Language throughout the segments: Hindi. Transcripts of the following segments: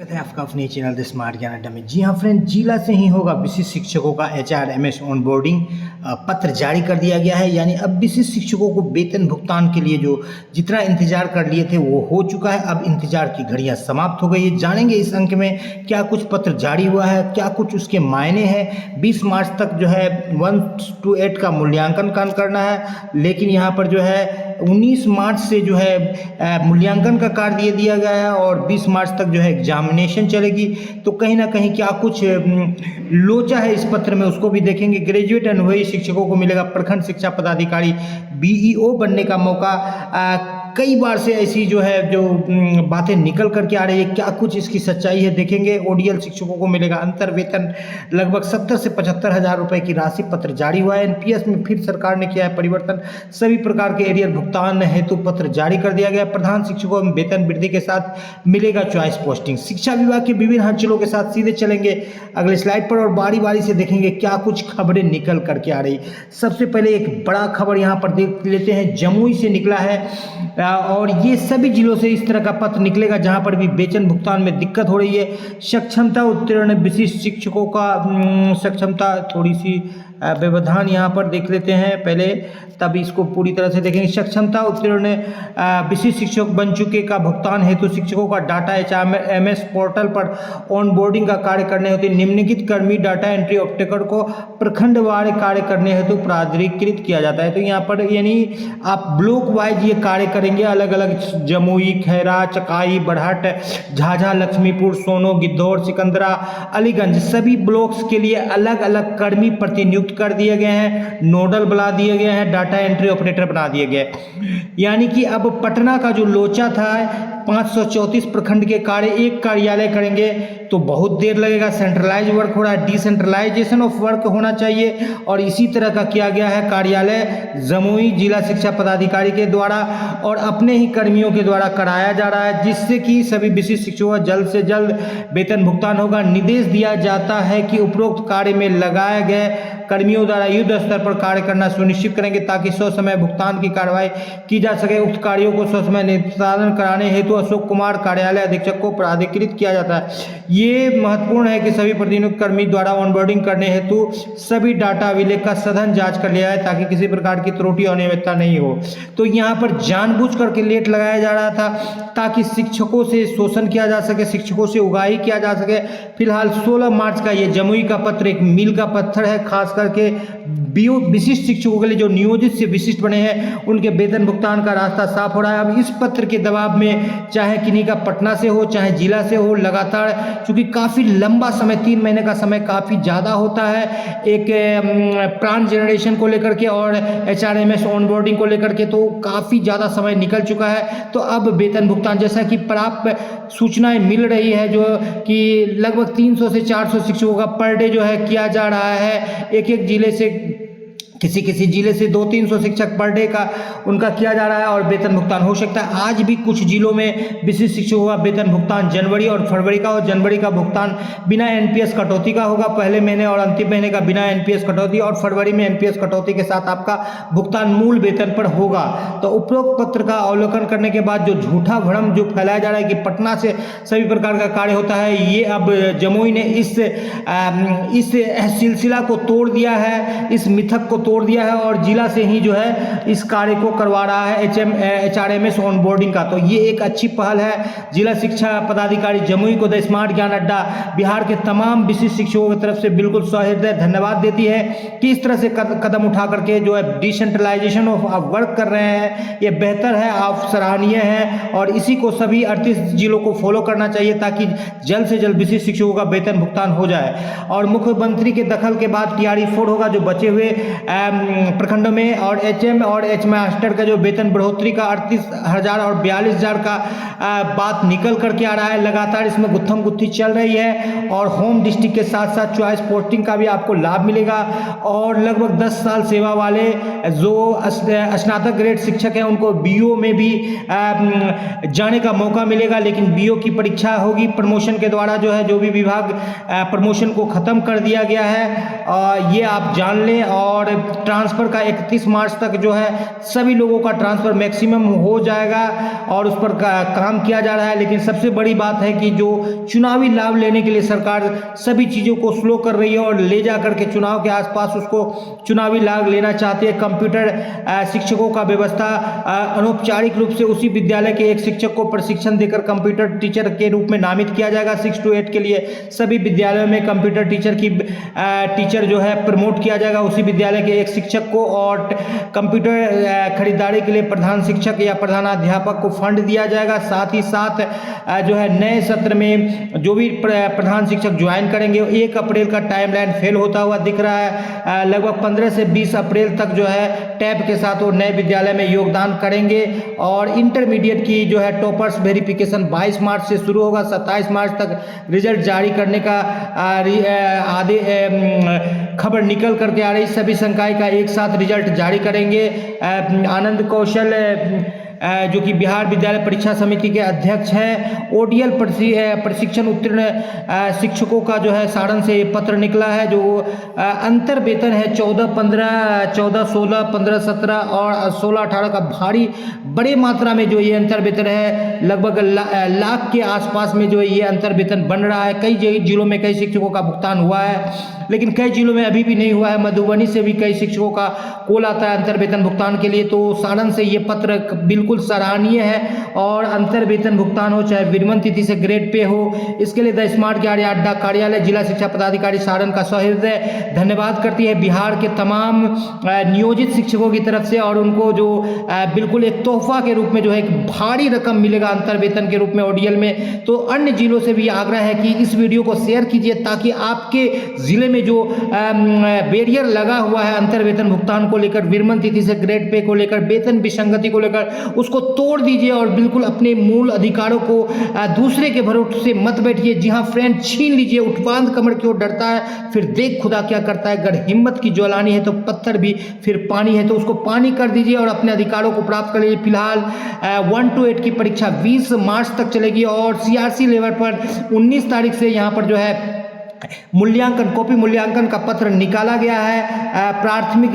स्वागत है आपका अपने चैनल द स्मार्ट ज्ञान अड्डा में। जी हाँ फ्रेंड, जिला से ही होगा विशिष्ट शिक्षकों का HRMS ऑन बोर्डिंग पत्र जारी कर दिया गया है। यानी अब विशिष्ट शिक्षकों को वेतन भुगतान के लिए जो जितना इंतजार कर लिए थे वो हो चुका है। अब इंतजार की घड़ियां समाप्त हो गई है। जानेंगे इस अंक में क्या कुछ पत्र जारी हुआ है, क्या कुछ उसके मायने हैं। 20 मार्च तक जो है 1 to 8 का मूल्यांकन करना है, लेकिन यहाँ पर जो है 19 मार्च से जो है मूल्यांकन का कार्य दे दिया गया है और 20 मार्च तक जो है एग्जामिनेशन चलेगी। तो कहीं ना कहीं क्या कुछ लोचा है इस पत्र में, उसको भी देखेंगे। ग्रेजुएट अनुभवी शिक्षकों को मिलेगा प्रखंड शिक्षा पदाधिकारी BEO बनने का मौका। कई बार से ऐसी जो है जो बातें निकल करके आ रही है, क्या कुछ इसकी सच्चाई है देखेंगे। ODL शिक्षकों को मिलेगा अंतर वेतन लगभग 70 से 75 हज़ार रुपए की राशि, पत्र जारी हुआ है। NPS में फिर सरकार ने किया है परिवर्तन, सभी प्रकार के एरियर भुगतान हेतु पत्र जारी कर दिया गया। प्रधान शिक्षकों में वेतन वृद्धि के साथ मिलेगा चॉइस पोस्टिंग। शिक्षा विभाग के विभिन्न अंचलों के साथ सीधे चलेंगे अगले स्लाइड पर और बारी बारी से देखेंगे क्या कुछ खबरें निकल करके आ रही। सबसे पहले एक बड़ा खबर यहाँ पर देख लेते हैं, जमुई से निकला है और ये सभी जिलों से इस तरह का पत्र निकलेगा जहां पर भी वेतन भुगतान में दिक्कत हो रही है। सक्षमता उत्तीर्ण विशिष्ट शिक्षकों का सक्षमता थोड़ी सी व्यवधान यहाँ पर देख लेते हैं पहले, तब इसको पूरी तरह से देखेंगे। सक्षमता उत्तीर्ण विशिष्ट शिक्षक बन चुके का भुगतान हेतु शिक्षकों का डाटा HRMS पोर्टल पर ऑनबोर्डिंग का कार्य करने हेतु निम्नलिखित कर्मी डाटा एंट्री ऑपरेटर को प्रखंडवार कार्य करने हेतु प्राधिकृत किया जाता है। तो यहाँ पर यानी आप ब्लॉक वाइज ये कार्य करेंगे, अलग अलग जमुई, खैरा, चकाई, बरहट, झाझा, लक्ष्मीपुर, सोनो, गिद्धौर, सिकंदरा, अलीगंज सभी ब्लॉक्स के लिए अलग अलग कर्मी प्रतिनियुक्त कर दिए गए हैं, नोडल बना दिए गए हैं, डाटा एंट्री ऑपरेटर बना दिए गए। यानी कि अब पटना का जो लोचा था 534 प्रखंड के कार्य एक कार्यालय करेंगे तो बहुत देर लगेगा। सेंट्रलाइज वर्क हो रहा है, डिसेंट्रलाइजेशन ऑफ वर्क होना चाहिए और इसी तरह का किया गया है कार्यालय जमुई जिला शिक्षा पदाधिकारी के द्वारा और अपने ही कर्मियों के द्वारा कराया जा रहा है, जिससे कि सभी विशिष्ट शिक्षकों का जल्द से जल्द वेतन भुगतान होगा। निर्देश दिया जाता है कि उपरोक्त कार्य में लगाए गए कर्मियों द्वारा युद्ध स्तर पर कार्य करना सुनिश्चित करेंगे ताकि ससमय भुगतान की कार्रवाई की जा सके। उक्त कार्यों को ससमय निष्पादन कराने हेतु अशोक कुमार कार्यालय अधीक्षक को प्राधिकृत किया जाता है। ये महत्वपूर्ण है कि सभी प्रतिनियुक्त कर्मी द्वारा ऑनबोर्डिंग करने हेतु सभी डाटा अभिलेख का सघन जांच कर लिया है ताकि किसी प्रकार की त्रुटि और अनियमितता नहीं हो। तो यहाँ पर जानबूझ करके लेट लगाया जा रहा था ताकि शिक्षकों से शोषण किया जा सके, शिक्षकों से उगाही किया जा सके। फिलहाल 16 मार्च का ये जमुई का पत्र एक मील का पत्थर है, खास करके BO विशिष्ट शिक्षकों के लिए जो नियोजित से विशिष्ट बने हैं उनके वेतन भुगतान का रास्ता साफ हो रहा है। अब इस पत्र के दबाव में चाहे किन्हीं का पटना से हो चाहे जिला से हो, लगातार क्योंकि काफ़ी लंबा समय 3 महीने का समय काफ़ी ज़्यादा होता है एक प्राण जनरेशन को लेकर के और HRMS ऑनबोर्डिंग को लेकर के, तो काफ़ी ज़्यादा समय निकल चुका है। तो अब वेतन भुगतान जैसा कि प्राप्त सूचनाएं मिल रही है जो कि लगभग 300 से 400 शिक्षकों का पर डे जो है किया जा रहा है। एक जिले से किसी जिले से 200-300 शिक्षक पर डे का उनका किया जा रहा है और वेतन भुगतान हो सकता है। आज भी कुछ जिलों में विशिष्ट शिक्षकों का वेतन भुगतान जनवरी और फरवरी का, और जनवरी का भुगतान बिना NPS कटौती का होगा, पहले महीने और अंतिम महीने का बिना NPS कटौती, और फरवरी में NPS कटौती के साथ आपका भुगतान मूल वेतन पर होगा। तो उपरोक्त पत्र का अवलोकन करने के बाद जो झूठा भ्रम जो फैलाया जा रहा है कि पटना से सभी प्रकार का कार्य होता है, ये अब जमुई ने इस सिलसिला को तोड़ दिया है, इस मिथक को तोड़ दिया है और जिला से ही जो है इस कार्य को करवा रहा है HRMS ऑनबोर्डिंग का। तो ये एक अच्छी पहल है। जिला शिक्षा पदाधिकारी जमुई को द स्मार्ट ज्ञान अड्डा बिहार के तमाम विशिष्ट शिक्षकों की तरफ से बिल्कुल सहृदय धन्यवाद देती है कि इस तरह से कदम उठा करके जो है डिसेंट्रलाइजेशन ऑफ वर्क कर रहे हैं। ये बेहतर है, आप सराहनीय है और इसी को सभी 38 जिलों को फॉलो करना चाहिए ताकि जल्द से जल्द विशिष्ट शिक्षकों का वेतन भुगतान हो जाए। और मुख्यमंत्री के दखल के बाद TRE4 होगा जो बचे हुए प्रखंडों में, और HM और H मास्टर का जो वेतन बढ़ोतरी का 38,000 और 42,000 का बात निकल करके आ रहा है। लगातार इसमें गुत्थम गुत्थी चल रही है और होम डिस्ट्रिक्ट के साथ साथ चॉइस पोस्टिंग का भी आपको लाभ मिलेगा और लगभग 10 साल सेवा वाले जो स्नातक ग्रेड शिक्षक हैं उनको BO में भी जाने का मौका मिलेगा। लेकिन BO की परीक्षा होगी प्रमोशन के द्वारा, जो है जो भी विभाग प्रमोशन को ख़त्म कर दिया गया है ये आप जान लें। और ट्रांसफ़र का 31 मार्च तक जो है सभी लोगों का ट्रांसफ़र मैक्सिमम हो जाएगा और उस पर काम किया जा रहा है। लेकिन सबसे बड़ी बात है कि जो चुनावी लाभ लेने के लिए सरकार सभी चीज़ों को स्लो कर रही है और ले जा करके चुनाव के आसपास उसको चुनावी लाभ लेना चाहती है। कंप्यूटर शिक्षकों का व्यवस्था अनौपचारिक रूप से उसी विद्यालय के एक शिक्षक को प्रशिक्षण देकर कंप्यूटर टीचर के रूप में नामित किया जाएगा। 6 to 8 के लिए सभी विद्यालयों में कंप्यूटर टीचर जो है प्रमोट किया जाएगा उसी विद्यालय के एक शिक्षक को। और कंप्यूटर खरीदारी के लिए प्रधान शिक्षक या प्रधानाध्यापक को फंड दिया जाएगा। साथ ही साथ जो है नए सत्र में जो भी प्रधान शिक्षक ज्वाइन करेंगे 1 अप्रैल का टाइमलाइन फेल होता हुआ दिख रहा है। लगभग 15 से 20 अप्रैल तक जो है टैब के साथ वो नए विद्यालय में योगदान करेंगे। और इंटरमीडिएट की जो है टॉपर्स वेरिफिकेशन 22 मार्च से शुरू होगा। 27 मार्च तक रिजल्ट जारी करने का आदि खबर निकल करके आ रही। सभी संकाय का एक साथ रिजल्ट जारी करेंगे। आनंद कौशल जो कि बिहार विद्यालय परीक्षा समिति के अध्यक्ष हैं, ओडीएल प्रशिक्षण उत्तीर्ण शिक्षकों का जो है सारण से पत्र निकला है। जो अंतर वेतन है 14-15, 14-16, 15-17 और 16-18 का भारी बड़े मात्रा में जो ये अंतर वेतन है लगभग लाख के आसपास में जो ये अंतर वेतन बन रहा है। कई जिलों में कई शिक्षकों का भुगतान हुआ है लेकिन कई जिलों में अभी भी नहीं हुआ है। मधुबनी से भी कई शिक्षकों का कॉल आता है अंतर वेतन भुगतान के लिए। तो सारण से ये पत्र बिल्कुल सराहनीय है और अंतर वेतन भुगतान हो चाहे विरमण तिथि से ग्रेड पे हो, इसके लिए द स्मार्ट कार्य अड्डा कार्यालय जिला शिक्षा पदाधिकारी सारण का सहृदय धन्यवाद करती है बिहार के तमाम नियोजित शिक्षकों की तरफ से। और उनको जो बिल्कुल एक तोहफा के रूप में जो है एक भारी रकम मिलेगा अंतर वेतन के रूप में ओडीएल में। तो अन्य जिलों से भी आग्रह है कि इस वीडियो को शेयर कीजिए ताकि आपके जिले में जो बैरियर लगा हुआ है अंतर वेतन भुगतान को लेकर, विरमण तिथि से ग्रेड पे को लेकर, वेतन विसंगति को लेकर, उसको तोड़ दीजिए और बिल्कुल अपने मूल अधिकारों को दूसरे के भरोसे मत बैठिए। जी हाँ फ्रेंड, छीन लीजिए। उठवांद कमर क्यों डरता है, फिर देख खुदा क्या करता है। अगर हिम्मत की ज्वालानी है तो पत्थर भी फिर पानी है, तो उसको पानी कर दीजिए और अपने अधिकारों को प्राप्त कर लीजिए। फिलहाल 1 to 8 की परीक्षा 20 मार्च तक चलेगी और सीआरसी लेवल पर 19 तारीख से यहाँ पर जो है मूल्यांकन, कॉपी मूल्यांकन का पत्र निकाला गया है। प्राथमिक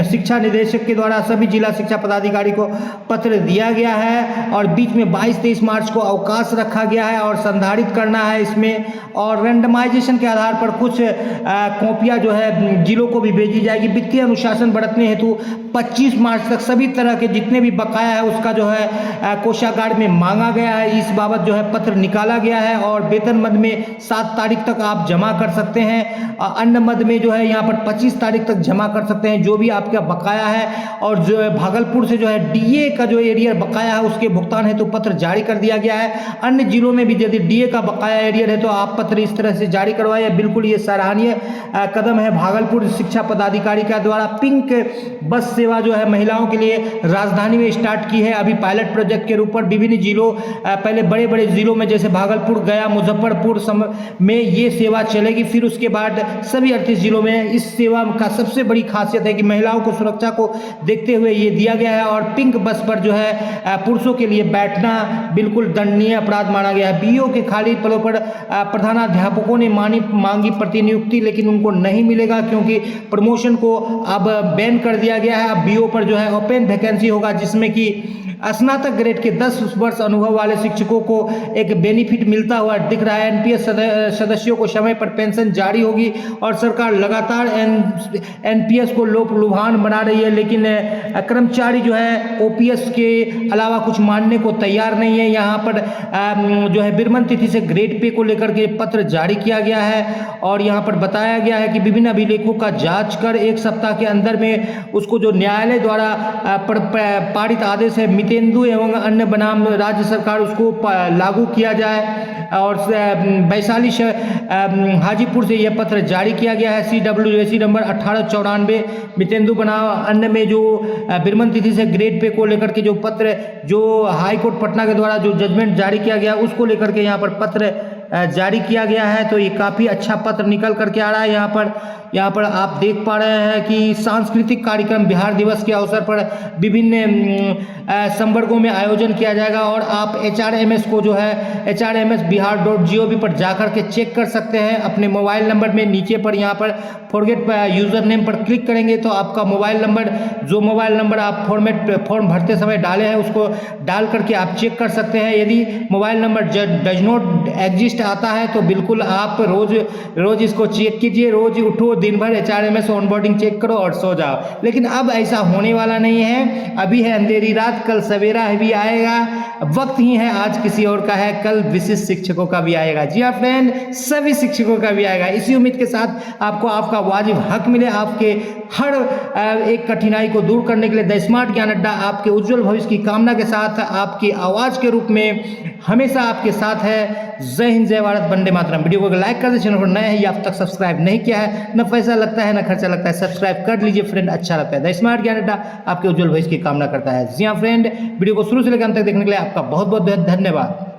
शिक्षा निदेशक के द्वारा सभी जिला शिक्षा पदाधिकारी को पत्र दिया गया है और बीच में 22-23 मार्च को अवकाश रखा गया है और संधारित करना है इसमें। और रैंडमाइजेशन के आधार पर कुछ कॉपियां जो है जिलों को भी भेजी जाएगी। वित्तीय अनुशासन बरतने हेतु 25 मार्च तक सभी तरह के जितने भी बकाया है उसका जो है कोषागार में मांगा गया है। इस बाबत जो है पत्र निकाला गया है और वेतन मद में 7 तारीख तक आप जमा कर सकते हैं। अन्य मद में जो है यहाँ पर 25 तारीख तक जमा कर सकते हैं जो भी आपका बकाया है। और जो है भागलपुर से जो है डीए का जो एरियर बकाया है उसके भुगतान हेतु पत्र जारी कर दिया गया है। अन्य जिलों में भी यदि डीए का बकाया एरियर है तो आप पत्र इस तरह से जारी करवाइए। बिल्कुल ये सराहनीय कदम है भागलपुर शिक्षा पदाधिकारी का द्वारा। पिंक बस सेवा जो है महिलाओं के लिए राजधानी में स्टार्ट की है अभी पायलट प्रोजेक्ट के रूप पर। विभिन्न जिलों, पहले बड़े बड़े जिलों में जैसे भागलपुर, गया, मुजफ्फरपुर में ये सेवा चलेगी। फिर उसके बाद सभी 38 जिलों में इस सेवा का सबसे बड़ी खासियत है कि महिलाओं को सुरक्षा को देखते हुए ये दिया गया है। और पिंक बस पर जो है पुरुषों के लिए बैठना बिल्कुल दंडनीय अपराध माना गया है। बीओ के खाली पदों पर प्रधानाध्यापकों ने मांगी प्रतिनियुक्ति लेकिन उनको नहीं मिलेगा क्योंकि प्रमोशन को अब बैन कर दिया गया है। अब बीओ पर जो है ओपन वैकेंसी होगा जिसमें कि स्नातक ग्रेड के 10 वर्ष अनुभव वाले शिक्षकों को एक बेनिफिट मिलता हुआ दिख रहा है। एनपीएस सदस्यों को समय पर पेंशन जारी होगी और सरकार लगातार एनपीएस को लोभान बना रही है लेकिन कर्मचारी जो है ओपीएस के अलावा कुछ मानने को तैयार नहीं है। यहाँ पर जो है विरमण तिथि से ग्रेड पे को लेकर के पत्र जारी किया गया है और यहाँ पर बताया गया है कि विभिन्न अभिलेखों का जांच कर 1 सप्ताह के अंदर में उसको जो न्यायालय द्वारा पारित आदेश है मितेंदु एवं अन्य बनाम राज्य सरकार उसको लागू किया जाए। और वैशाली हाजीपुर से यह पत्र जारी किया गया है। CWSC नंबर 1894 मितेंदु बनाम अन्य में जो विरमण तिथि से ग्रेड पे को लेकर के जो पत्र जो हाई कोर्ट पटना के द्वारा जो जजमेंट जारी किया गया उसको लेकर के यहाँ पर पत्र जारी किया गया है। तो ये काफ़ी अच्छा पत्र निकल करके आ रहा है। यहाँ पर आप देख पा रहे हैं कि सांस्कृतिक कार्यक्रम बिहार दिवस के अवसर पर विभिन्न संवर्गों में आयोजन किया जाएगा और आप HRMS को जो है hrmsbihar.gov पर जाकर के चेक कर सकते हैं अपने मोबाइल नंबर में। नीचे पर यहाँ पर फॉरगेट यूज़र नेम पर क्लिक करेंगे तो आपका मोबाइल नंबर, जो मोबाइल नंबर आप फॉर्म भरते समय डाले हैं उसको डाल करके आप चेक कर सकते हैं। यदि mobile number does not exist आता है तो बिल्कुल आप रोज इसको चेक कीजिए। रोज उठो, दिन भर HRMS ऑनबोर्डिंग चेक करो और सो जाओ। लेकिन अब ऐसा होने वाला नहीं है। अभी है अंधेरी रात, कल सवेरा भी आएगा। वक्त ही है आज किसी और का है, कल विशिष्ट शिक्षकों का भी आएगा। जी हाँ फ्रेंड, सभी शिक्षकों का भी आएगा। इसी उम्मीद के साथ आपको आपका वाजिब हक मिले, आपके हर एक कठिनाई को दूर करने के लिए द स्मार्ट ज्ञान अड्डा आपके उज्जवल भविष्य की कामना के साथ आपकी आवाज़ के रूप में हमेशा आपके साथ है। जय हिंद, जय भारत, वंदे मातरम। वीडियो को लाइक कर दे, चैनल को नए हैं या अब तक सब्सक्राइब नहीं किया है, न पैसा लगता है न खर्चा लगता है, सब्सक्राइब कर लीजिए फ्रेंड, अच्छा लगता है। द स्मार्ट ज्ञान अड्डा आपके उज्जवल भविष्य की कामना करता है। जी हाँ फ्रेंड, वीडियो को शुरू से लेकर अंत तक देखने के लिए आपका बहुत बहुत धन्यवाद।